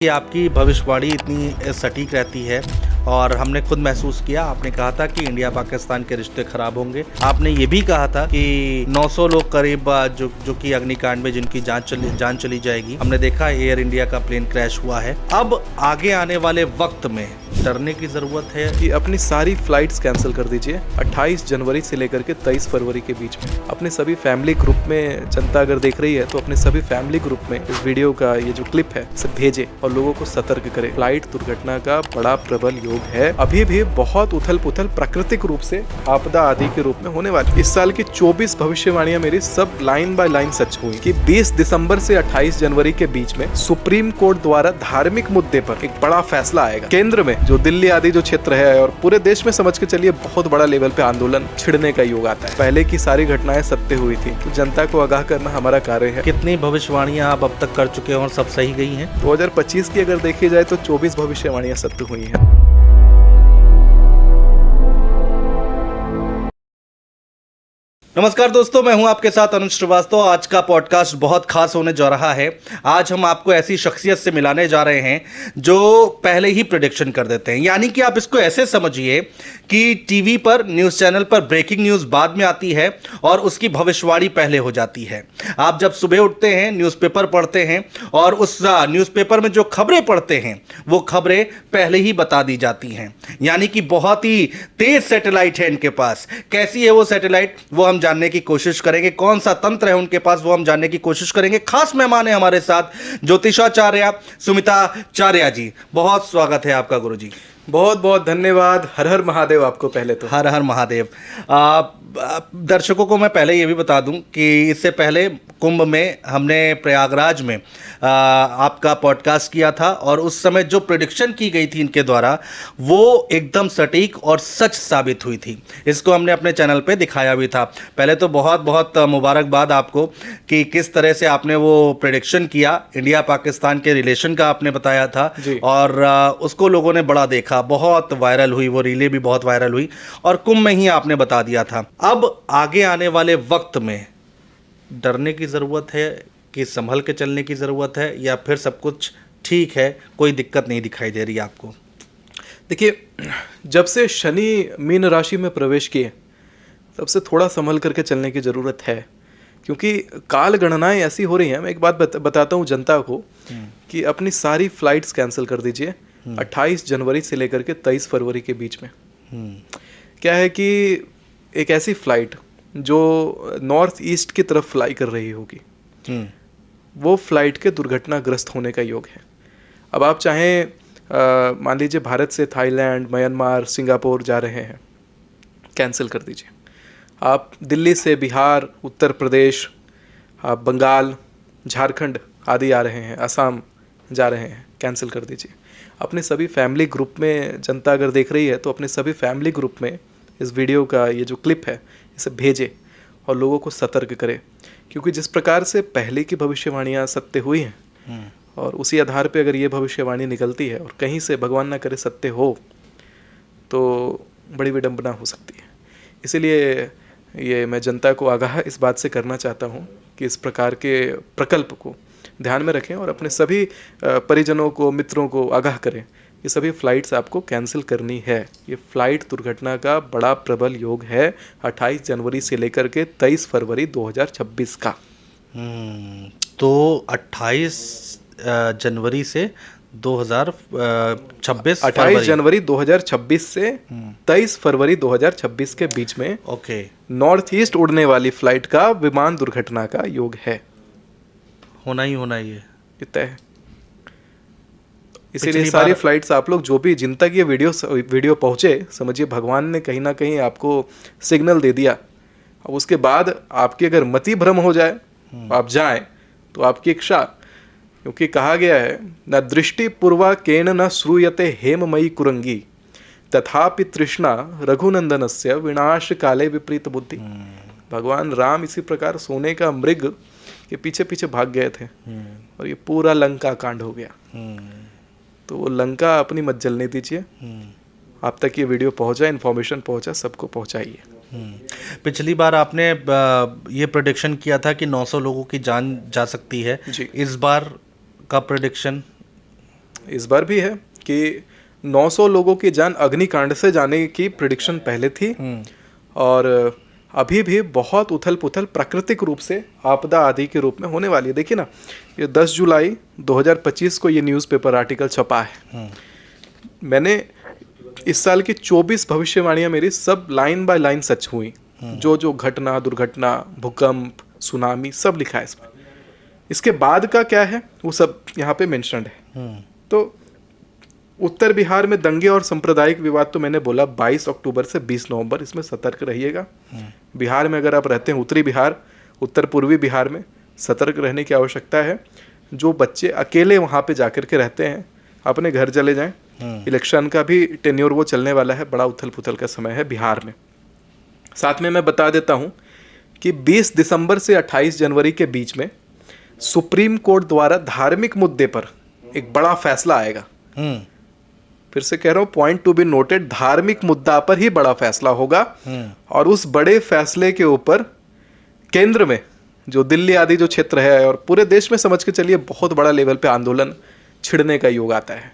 कि आपकी भविष्यवाणी इतनी सटीक रहती है और हमने खुद महसूस किया। आपने कहा था कि इंडिया पाकिस्तान के रिश्ते खराब होंगे। आपने ये भी कहा था कि 900 लोग करीब जो कि अग्निकांड में जिनकी जान चली जाएगी। हमने देखा एयर इंडिया का प्लेन क्रैश हुआ है। अब आगे आने वाले वक्त में डरने की ज़रूरत है कि अपनी सारी फ्लाइट्स कैंसिल कर दीजिए 28 जनवरी से लेकर के 23 फरवरी के बीच में। अपने सभी फैमिली ग्रुप में जनता अगर देख रही है तो अपने सभी फैमिली ग्रुप में इस वीडियो का ये जो क्लिप है इसे भेजे और लोगों को सतर्क करे। फ्लाइट दुर्घटना का बड़ा प्रबल योग है। अभी भी बहुत उथल पुथल प्राकृतिक रूप से आपदा आदि के रूप में होने वाली। इस साल की 24 भविष्यवाणियां मेरी सब लाइन बाय लाइन सच हुई कि 20 दिसंबर से 28 जनवरी के बीच में सुप्रीम कोर्ट द्वारा धार्मिक मुद्दे पर एक बड़ा फैसला आएगा। केंद्र में जो दिल्ली आदि जो क्षेत्र है और पूरे देश में समझ के चलिए बहुत बड़ा लेवल पे आंदोलन छिड़ने का योग आता है। पहले की सारी घटनाएं सत्य हुई थी तो जनता को आगाह करना हमारा कार्य है। कितनी भविष्यवाणियां आप अब तक कर चुके हैं और सब सही गई हैं? 2025 की अगर देखी जाए तो 24 भविष्यवाणियां सत्य हुई हैं। नमस्कार दोस्तों, मैं हूं आपके साथ अनुज श्रीवास्तव। आज का पॉडकास्ट बहुत खास होने जा रहा है। आज हम आपको ऐसी शख्सियत से मिलाने जा रहे हैं जो पहले ही प्रेडिक्शन कर देते हैं। यानी कि आप इसको ऐसे समझिए कि टीवी पर न्यूज़ चैनल पर ब्रेकिंग न्यूज़ बाद में आती है और उसकी भविष्यवाणी पहले हो जाती है। आप जब सुबह उठते हैं, न्यूज़पेपर पढ़ते हैं और उस न्यूज़पेपर में जो खबरें पढ़ते हैं वो खबरें पहले ही बता दी जाती हैं। यानी कि बहुत ही तेज सैटेलाइट है इनके पास। कैसी है वो सैटेलाइट, वो हम जानने की कोशिश करेंगे। कौन सा तंत्र है उनके पास, वो हम जानने की कोशिश करेंगे। खास मेहमान है हमारे साथ ज्योतिषाचार्य सुमिताचार्य जी। बहुत स्वागत है आपका गुरुजी। बहुत बहुत धन्यवाद। हर हर महादेव आपको। पहले तो हर हर महादेव। दर्शकों को मैं पहले ये भी बता दूं कि इससे पहले कुंभ में हमने प्रयागराज में आपका पॉडकास्ट किया था और उस समय जो प्रेडिक्शन की गई थी इनके द्वारा वो एकदम सटीक और सच साबित हुई थी। इसको हमने अपने चैनल पे दिखाया भी था। पहले तो बहुत बहुत मुबारकबाद आपको कि किस तरह से आपने वो प्रेडिक्शन किया। इंडिया पाकिस्तान के रिलेशन का आपने बताया था और उसको लोगों ने बड़ा देखा, बहुत वायरल हुई, वो रीलें भी बहुत वायरल हुई और कुंभ में ही आपने बता दिया था। अब आगे आने वाले वक्त में डरने की ज़रूरत है कि संभल के चलने की ज़रूरत है, या फिर सब कुछ ठीक है, कोई दिक्कत नहीं दिखाई दे रही आपको? देखिए, जब से शनि मीन राशि में प्रवेश किए तब से थोड़ा संभल करके चलने की ज़रूरत है, क्योंकि काल गणनाएं ऐसी हो रही हैं। मैं एक बात बताता हूँ जनता को कि अपनी सारी फ्लाइट्स कैंसिल कर दीजिए 28 जनवरी से लेकर के 23 फरवरी के बीच में। क्या है कि एक ऐसी फ्लाइट जो नॉर्थ ईस्ट की तरफ फ्लाई कर रही होगी, वो फ्लाइट के दुर्घटनाग्रस्त होने का योग है। अब आप चाहें मान लीजिए भारत से थाईलैंड, म्यांमार, सिंगापुर जा रहे हैं, कैंसिल कर दीजिए। आप दिल्ली से बिहार, उत्तर प्रदेश, आप बंगाल, झारखंड आदि आ रहे हैं, असम जा रहे हैं, कैंसिल कर दीजिए। अपने सभी फैमिली ग्रुप में जनता अगर देख रही है तो अपने सभी फैमिली ग्रुप में इस वीडियो का ये जो क्लिप है इसे भेजे और लोगों को सतर्क करे, क्योंकि जिस प्रकार से पहले की भविष्यवाणियाँ सत्य हुई हैं और उसी आधार पे अगर ये भविष्यवाणी निकलती है और कहीं से भगवान ना करे सत्य हो तो बड़ी विडंबना हो सकती है। इसीलिए ये मैं जनता को आगाह इस बात से करना चाहता हूँ कि इस प्रकार के प्रकल्प को ध्यान में रखें और अपने सभी परिजनों को, मित्रों को आगाह करें। ये सभी फ्लाइट्स आपको कैंसिल करनी है। ये फ्लाइट दुर्घटना का बड़ा प्रबल योग है 28 जनवरी से लेकर के 23 फरवरी 2026 का। तो 28 जनवरी से 2026 28 जनवरी 2026 से 23 फरवरी 2026 के बीच में ओके नॉर्थ ईस्ट उड़ने वाली फ्लाइट का विमान दुर्घटना का योग है। होना ही ये तय है। इसीलिए सारी फ्लाइट्स आप लोग जो भी जिन तक ये वीडियो पहुंचे, समझिए भगवान ने कहीं ना कहीं आपको सिग्नल दे दिया। अब उसके बाद आपकी अगर मति भ्रम हो जाए, आप जाएं तो आपकी इच्छा, क्योंकि कहा गया है न दृष्टि पूर्वा केन न श्रूयते हेममयी कुरंगी तथापि तृष्णा रघुनंदनस्य विनाश काले विपरीत बुद्धि। भगवान राम इसी प्रकार सोने का मृग के पीछे पीछे भाग गए थे और ये पूरा लंका कांड हो गया। तो वो लंका अपनी मत जलने दीजिए। आप तक ये वीडियो पहुंचा, इन्फॉर्मेशन पहुंचा, सबको पहुंचाइए। पिछली बार आपने ये प्रेडिक्शन किया था कि 900 लोगों की जान जा सकती है। इस बार का प्रेडिक्शन इस बार भी है कि 900 लोगों की जान अग्निकांड से जाने की प्रिडिक्शन पहले थी। और अभी भी बहुत उथल पुथल प्राकृतिक रूप से आपदा आदि के रूप में होने वाली है। देखिए ना, ये 10 जुलाई 2025 को ये न्यूज़पेपर आर्टिकल छपा है। मैंने इस साल की 24 भविष्यवाणियां मेरी सब लाइन बाय लाइन सच हुई। जो जो घटना, दुर्घटना, भूकंप, सुनामी सब लिखा है इसमें। इसके बाद का क्या है वो सब यहाँ पे मेंशन्ड है। तो उत्तर बिहार में दंगे और सांप्रदायिक विवाद तो मैंने बोला 22 अक्टूबर से 20 नवंबर, इसमें सतर्क रहिएगा। बिहार में अगर आप रहते हैं, उत्तरी बिहार, उत्तर पूर्वी बिहार में सतर्क रहने की आवश्यकता है। जो बच्चे अकेले वहाँ पे जाकर के रहते हैं अपने घर चले जाएं। इलेक्शन का भी टेन्योर वो चलने वाला है, बड़ा उथल पुथल का समय है बिहार में। साथ में मैं बता देता हूँ कि 20 दिसंबर से 28 जनवरी के बीच में सुप्रीम कोर्ट द्वारा धार्मिक मुद्दे पर एक बड़ा फैसला आएगा। फिर से कह रहा हूं, पॉइंट टू बी नोटेड, धार्मिक मुद्दा पर ही बड़ा फैसला होगा। और उस बड़े फैसले के ऊपर केंद्र में जो दिल्ली आदि जो क्षेत्र है और पूरे देश में समझ के चलिए बहुत बड़ा लेवल पे आंदोलन छिड़ने का योग आता है।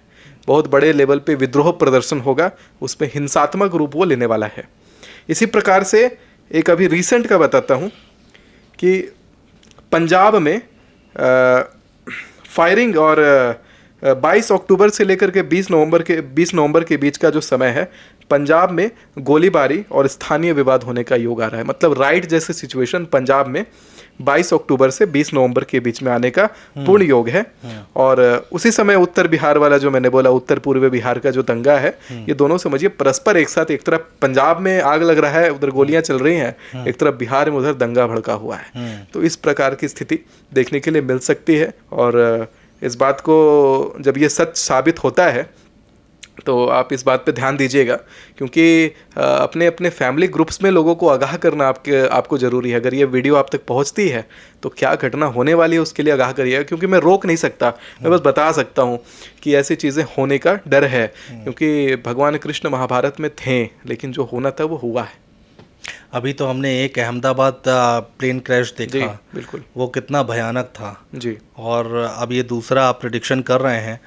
बहुत बड़े लेवल पे विद्रोह प्रदर्शन होगा, उसमें हिंसात्मक रूप वो लेने वाला है। इसी प्रकार से एक अभी रिसेंट का बताता हूँ कि पंजाब में फायरिंग और 22 अक्टूबर से लेकर के 20 नवंबर के बीच का जो समय है, पंजाब में गोलीबारी और स्थानीय विवाद होने का योग आ रहा है। मतलब राइट जैसे सिचुएशन पंजाब में 22 अक्टूबर से 20 नवंबर के बीच में आने का पूर्ण योग है। और उसी समय उत्तर बिहार वाला जो मैंने बोला, उत्तर पूर्वी बिहार का जो दंगा है, ये दोनों समझिए परस्पर एक साथ, एक तरफ पंजाब में आग लग रहा है, उधर गोलियां चल रही हैं, एक तरफ बिहार में उधर दंगा भड़का हुआ है। तो इस प्रकार की स्थिति देखने के लिए मिल सकती है। और इस बात को जब ये सच साबित होता है तो आप इस बात पे ध्यान दीजिएगा, क्योंकि अपने अपने फैमिली ग्रुप्स में लोगों को आगाह करना आपको ज़रूरी है। अगर ये वीडियो आप तक पहुंचती है तो क्या घटना होने वाली है उसके लिए आगाह करिएगा, क्योंकि मैं रोक नहीं सकता, मैं बस बता सकता हूं कि ऐसी चीज़ें होने का डर है। क्योंकि भगवान कृष्ण महाभारत में थे, लेकिन जो होना था वो हुआ है। अभी तो हमने एक अहमदाबाद प्लेन क्रैश देखा, बिल्कुल, वो कितना भयानक था जी। और अब ये दूसरा आप प्रेडिक्शन कर रहे हैं।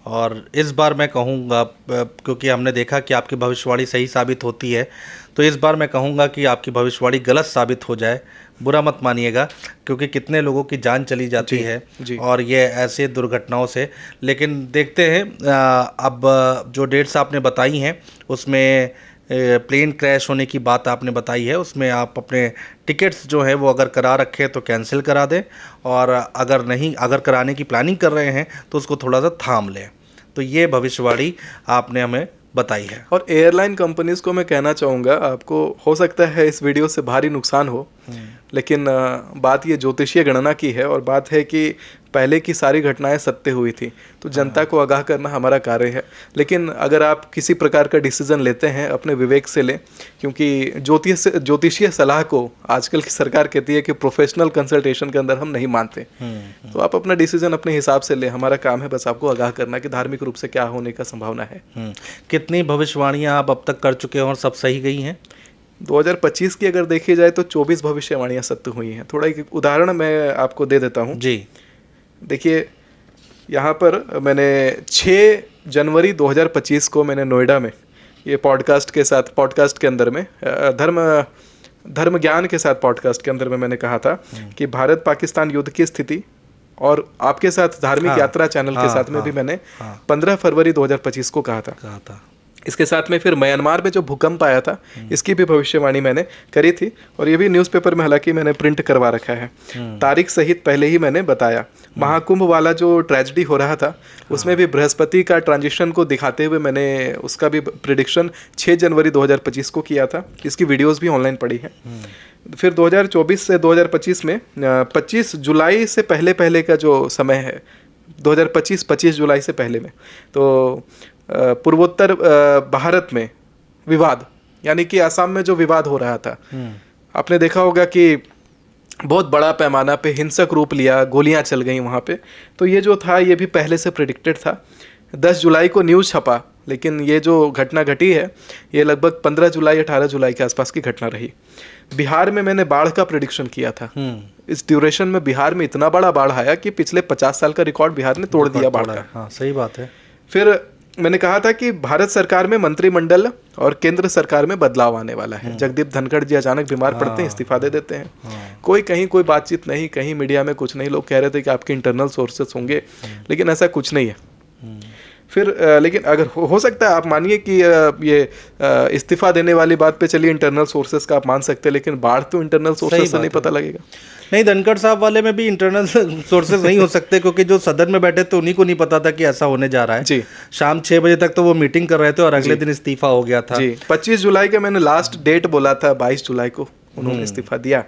और इस बार मैं कहूँगा, क्योंकि हमने देखा कि आपकी भविष्यवाणी सही साबित होती है, तो इस बार मैं कहूँगा कि आपकी भविष्यवाणी गलत साबित हो जाए, बुरा मत मानिएगा, क्योंकि कितने लोगों की जान चली जाती है और ये ऐसे दुर्घटनाओं से। लेकिन देखते हैं, अब जो डेट्स आपने बताई हैं उसमें प्लेन क्रैश होने की बात आपने बताई है, उसमें आप अपने टिकट्स जो है वो अगर करा रखे तो कैंसिल करा दें, और अगर कराने की प्लानिंग कर रहे हैं तो उसको थोड़ा सा थाम लें। तो ये भविष्यवाणी आपने हमें बताई है। और एयरलाइन कंपनीज़ को मैं कहना चाहूँगा, आपको हो सकता है इस वीडियो से भारी नुकसान हो, लेकिन बात ये ज्योतिषीय गणना की है और बात है कि पहले की सारी घटनाएं सत्य हुई थी, तो जनता को आगाह करना हमारा कार्य है। लेकिन अगर आप किसी प्रकार का डिसीजन लेते हैं अपने विवेक से लें, क्योंकि ज्योतिषीय सलाह को आजकल की सरकार कहती है कि प्रोफेशनल कंसल्टेशन के अंदर हम नहीं मानते। तो आप अपना डिसीजन अपने हिसाब से लें, हमारा काम है बस आपको आगाह करना कि धार्मिक रूप से क्या होने का संभावना है। कितनी भविष्यवाणियाँ आप अब तक कर चुके हैं और सब सही गई हैं? 2025 की अगर देखी जाए तो 24 भविष्यवाणियाँ सत्य हुई हैं। थोड़ा एक उदाहरण मैं आपको दे देता हूँ जी। देखिए, यहाँ पर मैंने 6 जनवरी 2025 को मैंने नोएडा में ये पॉडकास्ट के अंदर में धर्म ज्ञान के साथ पॉडकास्ट के अंदर में मैंने कहा था कि भारत पाकिस्तान युद्ध की स्थिति, और आपके साथ धार्मिक यात्रा चैनल के साथ में भी मैंने 15 फरवरी 2025 को कहा था। इसके साथ में फिर म्यांमार में जो भूकंप आया था, इसकी भी भविष्यवाणी मैंने करी थी, और ये भी न्यूज़पेपर में हालांकि मैंने प्रिंट करवा रखा है, तारीख सहित पहले ही मैंने बताया। महाकुंभ वाला जो ट्रेजेडी हो रहा था, उसमें भी बृहस्पति का ट्रांजिशन को दिखाते हुए मैंने उसका भी प्रिडिक्शन 6 जनवरी 2025 को किया था। इसकी वीडियोज़ भी ऑनलाइन पड़ी है। फिर 2024 से 2025 में 25 जुलाई से पहले का जो समय है, 25 जुलाई से पहले में, तो पूर्वोत्तर भारत में विवाद, यानी कि असम में जो विवाद हो रहा था, आपने देखा होगा कि बहुत बड़ा पैमाना पे हिंसक रूप लिया, गोलियां चल गई वहाँ पे। तो ये जो था ये भी पहले से प्रेडिक्टेड था। 10 जुलाई को न्यूज़ छपा, लेकिन ये जो घटना घटी है ये लगभग 15 जुलाई 18 जुलाई के आसपास की घटना रही। बिहार में मैंने बाढ़ का प्रेडिक्शन किया था। इस ड्यूरेशन में बिहार में इतना बड़ा बाढ़ आया कि पिछले 50 साल का रिकॉर्ड बिहार ने तोड़ दिया बाढ़ का। हाँ, सही बात है। फिर मैंने कहा था कि भारत सरकार में मंत्रिमंडल और केंद्र सरकार में बदलाव आने वाला है। जगदीप धनखड़ जी अचानक बीमार पड़ते हैं, इस्तीफा दे देते हैं। कोई कहीं कोई बातचीत नहीं, कहीं मीडिया में कुछ नहीं। लोग कह रहे थे कि आपके इंटरनल सोर्सेस होंगे, लेकिन ऐसा कुछ नहीं है। फिर लेकिन अगर हो सकता है आप मानिए कि ये इस्तीफा देने वाली बात पे चलिए, इंटरनल सोर्सेस का आप मान सकते हैं, लेकिन बाढ़ तो इंटरनल सोर्सेस से नहीं पता लगेगा। नहीं, धनखड़ साहब वाले में भी इंटरनल सोर्सेज नहीं हो सकते, क्योंकि जो सदन में बैठे थे उन्हीं को नहीं पता था कि ऐसा होने जा रहा है। जी, शाम 6 बजे तक तो वो मीटिंग कर रहे थे और अगले दिन इस्तीफा हो गया था। जी, 25 जुलाई का मैंने लास्ट डेट बोला था, 22 जुलाई को उन्होंने इस्तीफा दिया।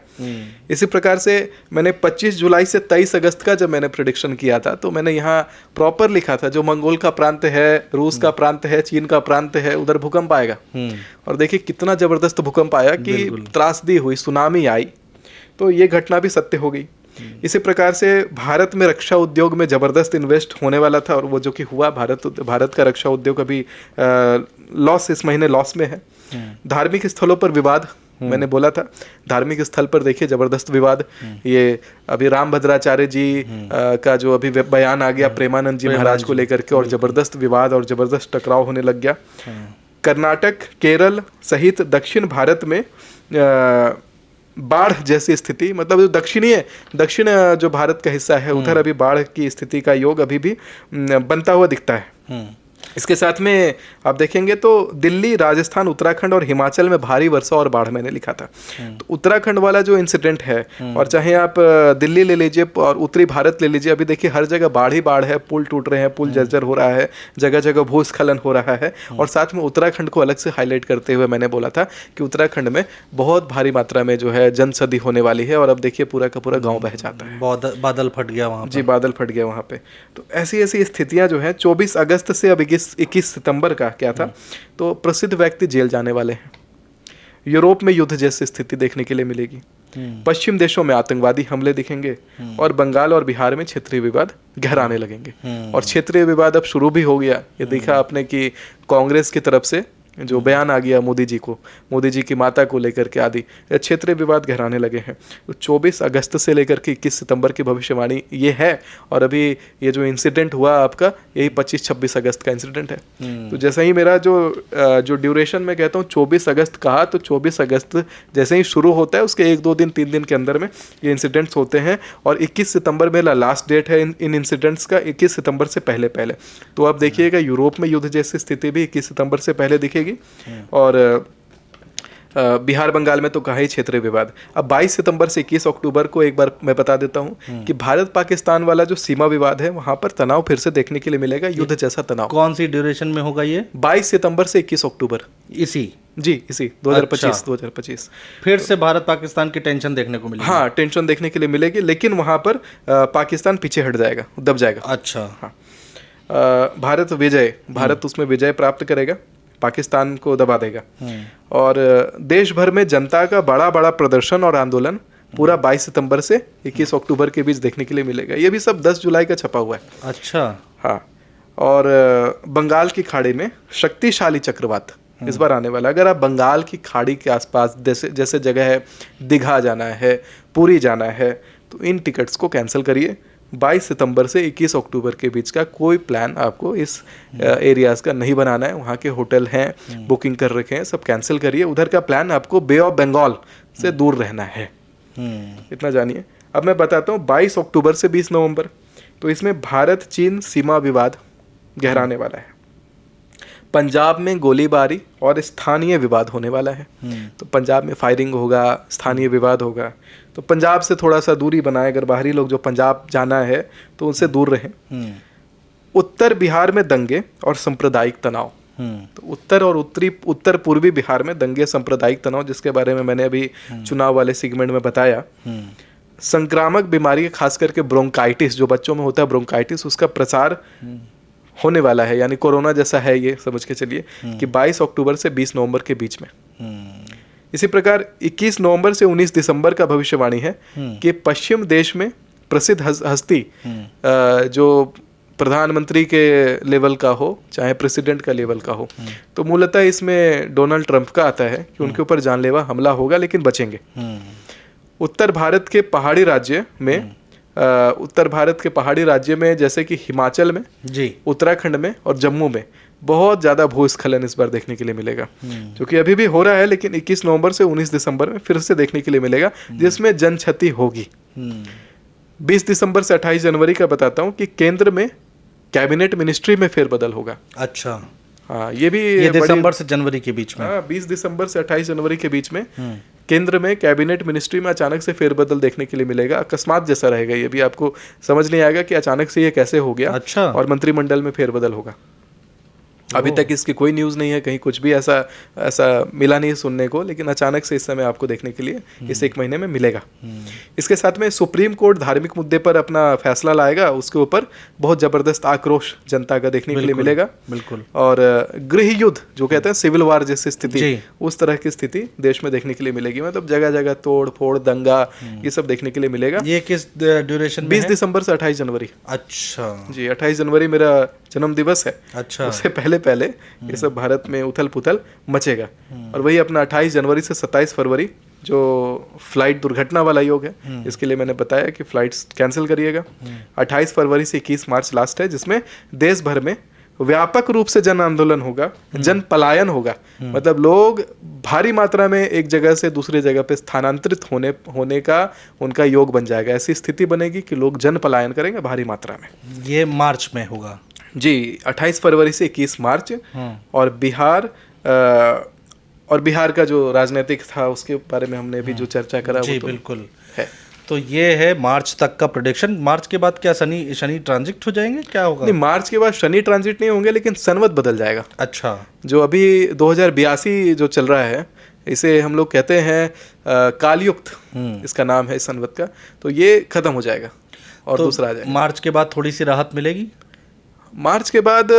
इसी प्रकार से मैंने 25 जुलाई से 23 अगस्त का जब मैंने प्रेडिक्शन किया था, तो मैंने यहाँ प्रॉपर लिखा था जो मंगोल का प्रांत है, रूस का प्रांत है, चीन का प्रांत है, उधर भूकंप आएगा। और देखिए कितना जबरदस्त भूकंप आया कि त्रासदी हुई, सुनामी आई। तो ये घटना भी सत्य हो गई। इसी प्रकार से भारत में रक्षा उद्योग में जबरदस्त इन्वेस्ट होने वाला था, और वो जो कि हुआ। भारत का रक्षा उद्योग अभी लॉस, इस महीने लॉस में है। धार्मिक स्थलों पर विवाद, मैंने बोला था धार्मिक स्थल पर देखिए जबरदस्त विवाद। ये अभी रामभद्राचार्य जी का जो अभी बयान आ गया प्रेमानंद जी महाराज को लेकर के, और जबरदस्त विवाद और जबरदस्त टकराव होने लग गया। कर्नाटक, केरल सहित दक्षिण भारत में बाढ़ जैसी स्थिति, मतलब जो दक्षिण जो भारत का हिस्सा है, उधर अभी बाढ़ की स्थिति का योग अभी भी बनता हुआ दिखता है। इसके साथ में आप देखेंगे तो दिल्ली, राजस्थान, उत्तराखंड और हिमाचल में भारी वर्षा और बाढ़ मैंने लिखा था। तो उत्तराखंड वाला जो इंसिडेंट है, और चाहे आप दिल्ली ले लीजिए और उत्तरी भारत ले लीजिए, अभी देखिए हर जगह बाढ़ ही बाढ़ है, पुल टूट रहे हैं, पुल जर्जर हो रहा है, जगह जगह भूस्खलन हो रहा है। और साथ में उत्तराखंड को अलग से हाईलाइट करते हुए मैंने बोला था कि उत्तराखंड में बहुत भारी मात्रा में जो है जनसदी होने वाली है, और अब देखिए पूरा का पूरा गाँव बह जाता है। बादल फट गया वहाँ जी, बादल फट गया वहाँ पे। तो ऐसी ऐसी स्थितियाँ जो है 24 अगस्त से अब 21 सितंबर का क्या था, तो प्रसिद्ध व्यक्ति जेल जाने वाले हैं। यूरोप में युद्ध जैसी स्थिति देखने के लिए मिलेगी। पश्चिम देशों में आतंकवादी हमले दिखेंगे, और बंगाल और बिहार में क्षेत्रीय विवाद गहराने लगेंगे। और क्षेत्रीय विवाद अब शुरू भी हो गया। ये देखा आपने कि कांग्रेस की तरफ से जो बयान आ गया मोदी जी की माता को लेकर के आदि, क्षेत्रीय विवाद गहराने लगे हैं। तो 24 अगस्त से लेकर के 21 सितंबर की भविष्यवाणी ये है। और अभी ये जो इंसिडेंट हुआ आपका, यही 25-26 अगस्त का इंसिडेंट है। तो जैसे ही मेरा जो ड्यूरेशन में कहता हूँ 24 अगस्त कहा, तो 24 अगस्त जैसे ही शुरू होता है उसके 1-2 दिन 3 दिन के अंदर में ये इंसिडेंट्स होते हैं। और 21 सितंबर में लास्ट डेट है इन इंसिडेंट्स का, 21 सितंबर से पहले। तो आप देखिएगा यूरोप में युद्ध जैसी स्थिति भी 21 सितंबर से पहले दिखेगी। और बिहार बंगाल में तो कहा ही क्षेत्रीय विवाद। अब 22 सितंबर से 21 अक्टूबर को एक बार मैं बता देता हूं कि भारत पाकिस्तान वाला जो सीमा विवाद है, वहां पर तनाव फिर से देखने के लिए मिलेगा, युद्ध जैसा तनाव। कौन सी ड्यूरेशन में होगा ये? 22 सितंबर से 21 अक्टूबर। इसी 2025। फिर से भारत पाकिस्तान की टेंशन देखने को मिलेगी। हाँ, टेंशन देखने के लिए मिलेगी, लेकिन वहां पर पाकिस्तान पीछे हट जाएगा, दब जाएगा। अच्छा। हाँ, भारत उसमें विजय प्राप्त करेगा, पाकिस्तान को दबा देगा। और देश भर में जनता का बड़ा बड़ा प्रदर्शन और आंदोलन पूरा 22 सितंबर से 21 अक्टूबर के बीच देखने के लिए मिलेगा। ये भी सब 10 जुलाई का छपा हुआ है। अच्छा। हाँ, और बंगाल की खाड़ी में शक्तिशाली चक्रवात इस बार आने वाला। अगर आप बंगाल की खाड़ी के आसपास जैसे जगह है, दीघा जाना है, पुरी जाना है, तो इन टिकट्स को कैंसिल करिए। 22 सितंबर से 21 अक्टूबर के बीच का कोई प्लान आपको इस एरियाज़ का नहीं बनाना है। वहाँ के होटल हैं, बुकिंग कर रखे हैं, सब कैंसिल करिए। उधर का प्लान आपको बे ऑफ बंगाल से दूर रहना है, इतना जानिए। अब मैं बताता हूँ 22 अक्टूबर से 20 नवंबर, तो इसमें भारत चीन सीमा विवाद गहराने वाला है। पंजाब में गोलीबारी और स्थानीय विवाद होने वाला है। तो पंजाब में फायरिंग होगा, स्थानीय विवाद होगा। तो पंजाब से थोड़ा सा दूरी बनाए, अगर बाहरी लोग जो पंजाब जाना है तो उनसे दूर रहें। उत्तर बिहार में दंगे और सांप्रदायिक तनाव। तो उत्तर पूर्वी बिहार में दंगे, सांप्रदायिक तनाव, जिसके बारे में मैंने अभी चुनाव वाले सेगमेंट में बताया। संक्रामक बीमारी, खास करके ब्रोंकाइटिस, जो बच्चों में होता है ब्रोंकाइटिस, उसका प्रसार होने वाला है, यानी कोरोना जैसा है ये, समझ के चलिए कि 22 अक्टूबर से 20 नवंबर के बीच में। इसी प्रकार 21 नवंबर से 19 दिसंबर का भविष्यवाणी है कि पश्चिम देश में प्रसिद्ध हस्ती, जो प्रधानमंत्री के लेवल का हो चाहे प्रेसिडेंट का लेवल का हो, तो मूलतः इसमें डोनाल्ड ट्रंप का आता है कि उनके ऊपर जानलेवा हमला होगा, लेकिन बचेंगे। उत्तर भारत के पहाड़ी राज्य में उत्तर भारत के पहाड़ी राज्य में जैसे कि हिमाचल में, जी, उत्तराखंड में और जम्मू में बहुत ज़्यादा भूस्खलन इस बार देखने के लिए मिलेगा, जो कि अभी भी हो रहा है, लेकिन 21 नवंबर से 19 दिसंबर में फिर से देखने के लिए मिलेगा, जिसमें जन क्षति होगी। 20 दिसंबर से 28 जनवरी का बताता हूँ कि केंद्र में कैबिनेट मिनिस्ट्री में फेरबदल होगा। अच्छा, हाँ, ये दिसंबर से जनवरी के बीच में। हाँ, 20 दिसंबर से 28 जनवरी के बीच में केंद्र में कैबिनेट मिनिस्ट्री में अचानक से फेरबदल देखने के लिए मिलेगा। अकस्मात जैसा रहेगा, ये भी आपको समझ नहीं आएगा कि अचानक से ये कैसे हो गया। अच्छा। और मंत्रिमंडल में फेरबदल होगा। अभी तक इसकी कोई न्यूज़ नहीं है, कहीं कुछ भी ऐसा मिला नहीं सुनने को, लेकिन अचानक से इस समय आपको देखने के लिए इस एक महीने में मिलेगा। इसके साथ में सुप्रीम कोर्ट धार्मिक मुद्दे पर अपना फैसला लाएगा, उसके ऊपर बहुत ज़बरदस्त आक्रोश जनता का देखने के लिए मिलेगा। बिल्कुल। और गृह युद्ध जो कहते हैं, सिविल वार जैसी स्थिति, उस तरह की स्थिति देश में देखने के लिए मिलेगी। मतलब जगह जगह तोड़ फोड़, दंगा, ये सब देखने के लिए मिलेगा। ये किस ड्यूरेशन में 20 दिसंबर से 28 जनवरी। अच्छा जी, 28 जनवरी मेरा जन्म दिवस है। अच्छा, उससे पहले ये सब भारत में उथल पुथल मचेगा। और वही अपना 28 जनवरी से 27 फरवरी जो फ्लाइट दुर्घटना वाला योग है, इसके लिए मैंने बताया कि फ्लाइट्स कैंसिल करिएगा। 28 फरवरी से 21 मार्च लास्ट है, जिसमें देश भर में व्यापक रूप से जन आंदोलन होगा, जन पलायन होगा। मतलब लोग भारी मात्रा में एक जगह से दूसरी जगह पे स्थानांतरित होने का उनका योग बन जाएगा। ऐसी स्थिति बनेगी कि लोग जन पलायन करेंगे भारी मात्रा में। ये मार्च में होगा जी, 28 फरवरी से 21 मार्च। और बिहार का जो राजनीतिक था उसके बारे में हमने अभी जो चर्चा करा, जी, वो तो बिल्कुल है। तो ये है मार्च तक का प्रेडिक्शन। मार्च के बाद क्या शनि ट्रांजिट हो जाएंगे, क्या होगा? नहीं, मार्च के बाद शनि ट्रांजिट नहीं होंगे, लेकिन संवत बदल जाएगा। अच्छा, जो जो अभी 2082 जो चल रहा है, इसे हम लोग कहते हैं कालयुक्त, इसका नाम है इस संवत का। तो ये खत्म हो जाएगा और तो दूसरा आ जाएगा। मार्च के बाद थोड़ी सी राहत मिलेगी। मार्च के बाद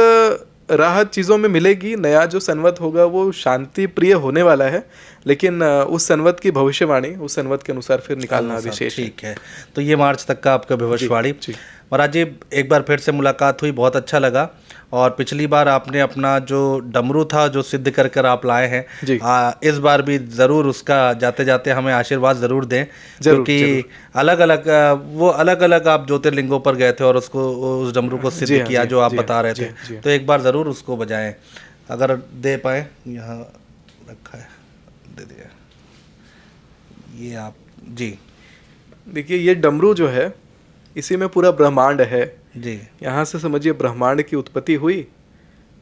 राहत चीज़ों में मिलेगी। नया जो संवत होगा वो शांति प्रिय होने वाला है, लेकिन उस संवत की भविष्यवाणी उस संवत के अनुसार फिर निकालना विशेष। ठीक है, तो ये मार्च तक का आपका भविष्यवाणी। महाराज जी, एक बार फिर से मुलाकात हुई, बहुत अच्छा लगा। और पिछली बार आपने अपना जो डमरू था जो सिद्ध कर कर आप लाए हैं, इस बार भी ज़रूर उसका जाते जाते हमें आशीर्वाद ज़रूर दें, क्योंकि अलग अलग आप ज्योतिर्लिंगों पर गए थे और उसको उस डमरू को सिद्ध किया जो आप बता रहे थे। तो एक बार ज़रूर उसको बजाएं, अगर दे पाए। यहाँ रखा है, दे दिया ये आप जी। देखिए, ये डमरू जो है, इसी में पूरा ब्रह्मांड है जी। यहाँ से समझिए ब्रह्मांड की उत्पत्ति हुई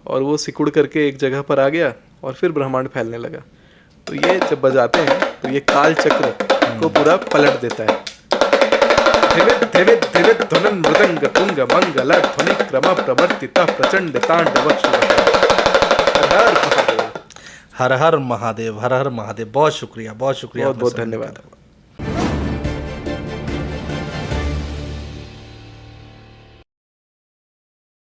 और वो सिकुड़ करके एक जगह पर आ गया और फिर ब्रह्मांड फैलने लगा। तो ये जब बजाते हैं तो ये काल चक्र को पूरा पलट देता है। ध्वनिन मृदंग तुंग मंगल ध्वनि क्रम प्रवर्तिता प्रचंड तांडव हर हर महादेव, हर हर महादेव। बहुत शुक्रिया, बहुत शुक्रिया, बहुत बहुत धन्यवाद।